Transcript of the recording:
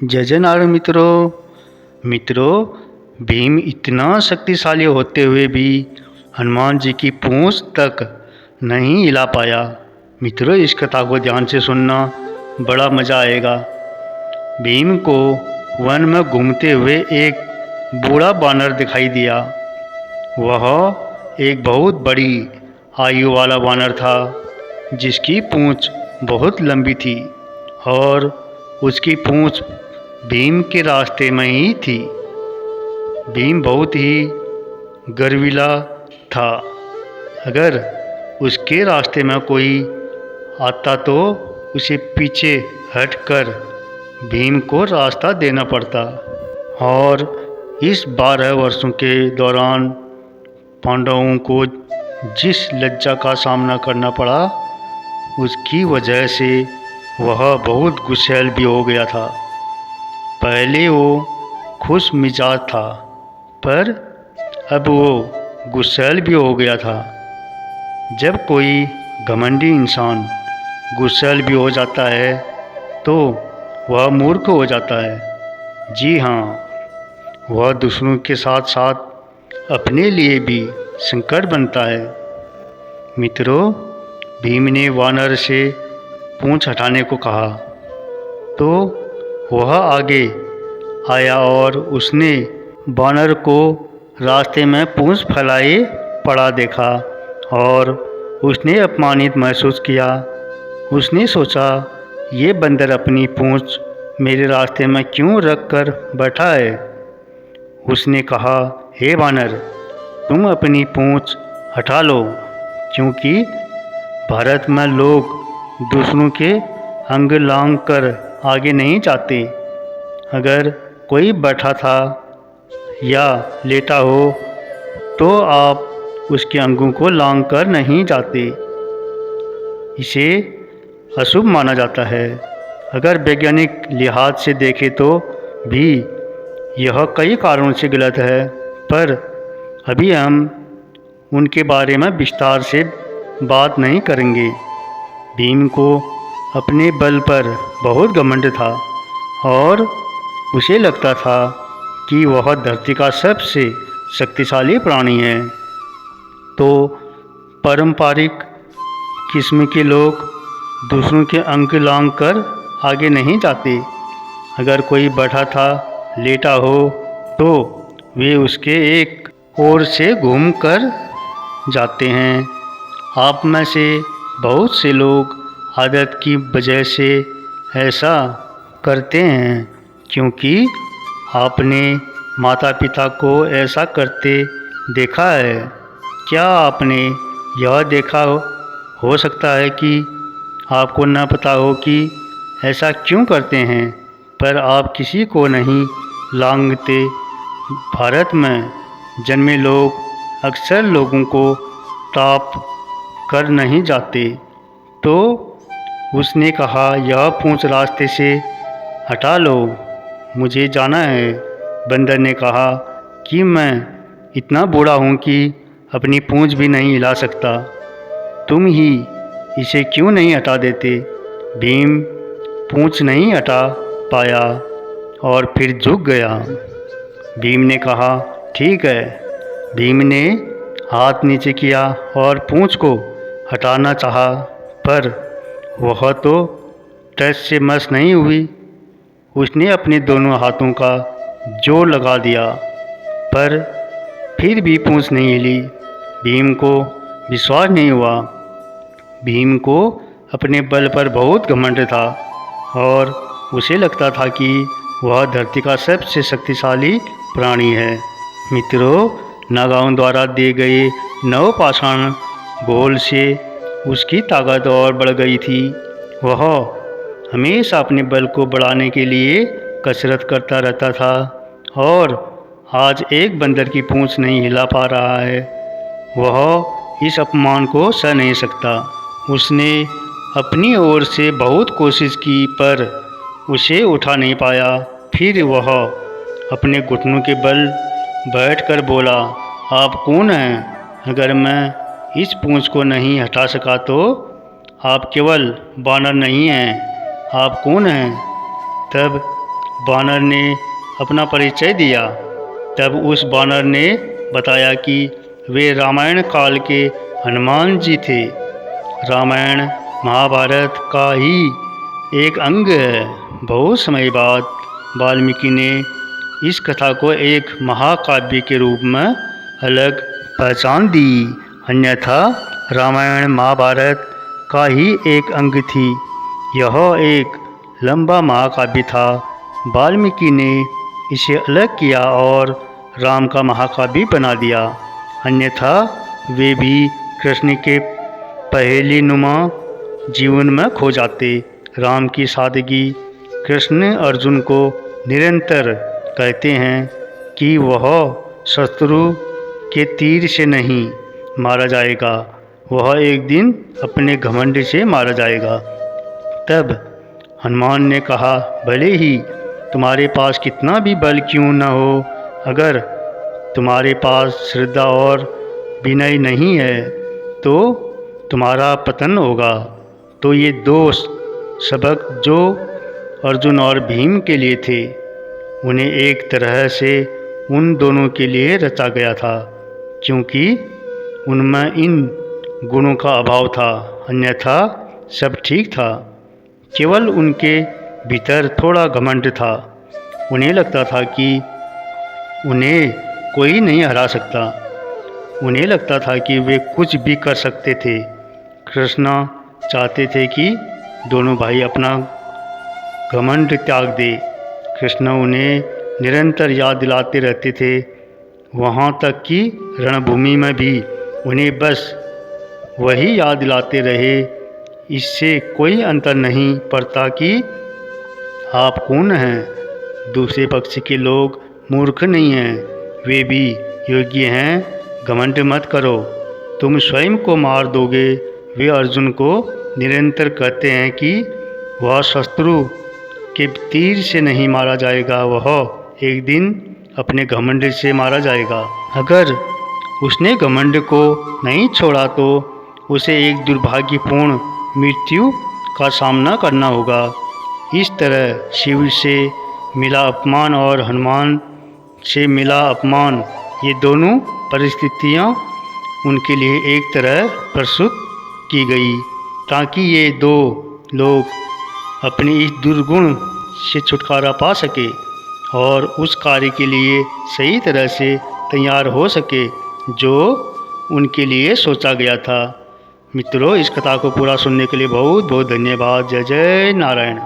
जय जयनारायण मित्रों, भीम इतना शक्तिशाली होते हुए भी हनुमान जी की पूंछ तक नहीं हिला पाया। मित्रों, इस कथा को ध्यान से सुनना, बड़ा मज़ा आएगा। भीम को वन में घूमते हुए एक बूढ़ा बानर दिखाई दिया। वह एक बहुत बड़ी आयु वाला बानर था, जिसकी पूंछ बहुत लंबी थी और उसकी पूंछ भीम के रास्ते में ही थी। भीम बहुत ही गर्वीला था। अगर उसके रास्ते में कोई आता तो उसे पीछे हटकर भीम को रास्ता देना पड़ता। और इस 12 वर्षों के दौरान पांडवों को जिस लज्जा का सामना करना पड़ा, उसकी वजह से वह बहुत गुस्सैल भी हो गया था। पहले वो खुश मिजाज था, पर अब वो गुस्सैल भी हो गया था। जब कोई घमंडी इंसान गुस्सैल भी हो जाता है तो वह मूर्ख हो जाता है। जी हाँ, वह दूसरों के साथ साथ अपने लिए भी संकट बनता है। मित्रों, भीम ने वानर से पूंछ हटाने को कहा तो वह आगे आया और उसने बानर को रास्ते में पूंछ फैलाए पड़ा देखा और उसने अपमानित महसूस किया। उसने सोचा, ये बंदर अपनी पूंछ मेरे रास्ते में क्यों रख कर बैठा है। उसने कहा, हे बानर, तुम अपनी पूंछ हटा लो, क्योंकि भारत में लोग दूसरों के अंग लांघ कर आगे नहीं जाते। अगर कोई बैठा था या लेटा हो तो आप उसके अंगों को लांघ कर नहीं जाते। इसे अशुभ माना जाता है। अगर वैज्ञानिक लिहाज से देखें तो भी यह कई कारणों से गलत है, पर अभी हम उनके बारे में विस्तार से बात नहीं करेंगे। भीम को अपने बल पर बहुत घमंड था और उसे लगता था कि वह धरती का सबसे शक्तिशाली प्राणी है। तो पारंपरिक किस्म के लोग दूसरों के अंग लांघ कर आगे नहीं जाते। अगर कोई बैठा था, लेटा हो तो वे उसके एक ओर से घूम कर जाते हैं। आप में से बहुत से लोग आदत की वजह से ऐसा करते हैं, क्योंकि आपने माता पिता को ऐसा करते देखा है। क्या आपने यह देखा हो सकता है कि आपको न पता हो कि ऐसा क्यों करते हैं, पर आप किसी को नहीं लांघते। भारत में जन्मे लोग अक्सर लोगों को ताप कर नहीं जाते। तो उसने कहा, यह पूंछ रास्ते से हटा लो, मुझे जाना है। बंदर ने कहा कि मैं इतना बूढ़ा हूँ कि अपनी पूंछ भी नहीं हिला सकता। तुम ही इसे क्यों नहीं हटा देते। भीम पूंछ नहीं हटा पाया और फिर झुक गया। भीम ने कहा, ठीक है। भीम ने हाथ नीचे किया और पूंछ को हटाना चाहा, पर वह तो टस से मस नहीं हुई। उसने अपने दोनों हाथों का जोर लगा दिया, पर फिर भी पूंछ नहीं हिली। भीम को विश्वास नहीं हुआ। भीम को अपने बल पर बहुत घमंड था और उसे लगता था कि वह धरती का सबसे शक्तिशाली प्राणी है। मित्रों, नागाओं द्वारा दिए गए नवपाषाण घोल से उसकी ताकत और बढ़ गई थी। वह हमेशा अपने बल को बढ़ाने के लिए कसरत करता रहता था और आज एक बंदर की पूंछ नहीं हिला पा रहा है। वह इस अपमान को सह नहीं सकता। उसने अपनी ओर से बहुत कोशिश की, पर उसे उठा नहीं पाया। फिर वह अपने घुटनों के बल बैठकर बोला, आप कौन हैं। अगर मैं इस पूंछ को नहीं हटा सका तो आप केवल बानर नहीं हैं। आप कौन हैं। तब वानर ने अपना परिचय दिया, तब उस वानर ने बताया कि वे रामायण काल के हनुमान जी थे। रामायण महाभारत का ही एक अंग है। बहुत समय बाद वाल्मीकि ने इस कथा को एक महाकाव्य के रूप में अलग पहचान दी, अन्यथा रामायण महाभारत का ही एक अंग थी। यह एक लंबा महाकाव्य था। वाल्मीकि ने इसे अलग किया और राम का महाकाव्य बना दिया, अन्यथा वे भी कृष्ण के पहेलीनुमा जीवन में खो जाते। राम की सादगी। कृष्ण अर्जुन को निरंतर कहते हैं कि वह शत्रु के तीर से नहीं मारा जाएगा, वह एक दिन अपने घमंड से मारा जाएगा। तब हनुमान ने कहा, भले ही तुम्हारे पास कितना भी बल क्यों न हो, अगर तुम्हारे पास श्रद्धा और विनय नहीं है तो तुम्हारा पतन होगा। तो ये दो सबक जो अर्जुन और भीम के लिए थे, उन्हें एक तरह से उन दोनों के लिए रचा गया था, क्योंकि उनमें इन गुणों का अभाव था, अन्यथा सब ठीक था। केवल उनके भीतर थोड़ा घमंड था। उन्हें लगता था कि उन्हें कोई नहीं हरा सकता। उन्हें लगता था कि वे कुछ भी कर सकते थे। कृष्ण चाहते थे कि दोनों भाई अपना घमंड त्याग दे। कृष्ण उन्हें निरंतर याद दिलाते रहते थे, वहाँ तक कि रणभूमि में भी उन्हें बस वही याद दिलाते रहे। इससे कोई अंतर नहीं पड़ता कि आप कौन हैं। दूसरे पक्ष के लोग मूर्ख नहीं हैं, वे भी योग्य हैं। घमंड मत करो, तुम स्वयं को मार दोगे। वे अर्जुन को निरंतर कहते हैं कि वह शत्रु के तीर से नहीं मारा जाएगा, वह एक दिन अपने घमंड से मारा जाएगा। अगर उसने घमंड को नहीं छोड़ा तो उसे एक दुर्भाग्यपूर्ण मृत्यु का सामना करना होगा। इस तरह शिव से मिला अपमान और हनुमान से मिला अपमान, ये दोनों परिस्थितियाँ उनके लिए एक तरह प्रस्तुत की गई, ताकि ये दो लोग अपने इस दुर्गुण से छुटकारा पा सके और उस कार्य के लिए सही तरह से तैयार हो सके जो उनके लिए सोचा गया था। मित्रों, इस कथा को पूरा सुनने के लिए बहुत बहुत धन्यवाद। जय जय नारायण।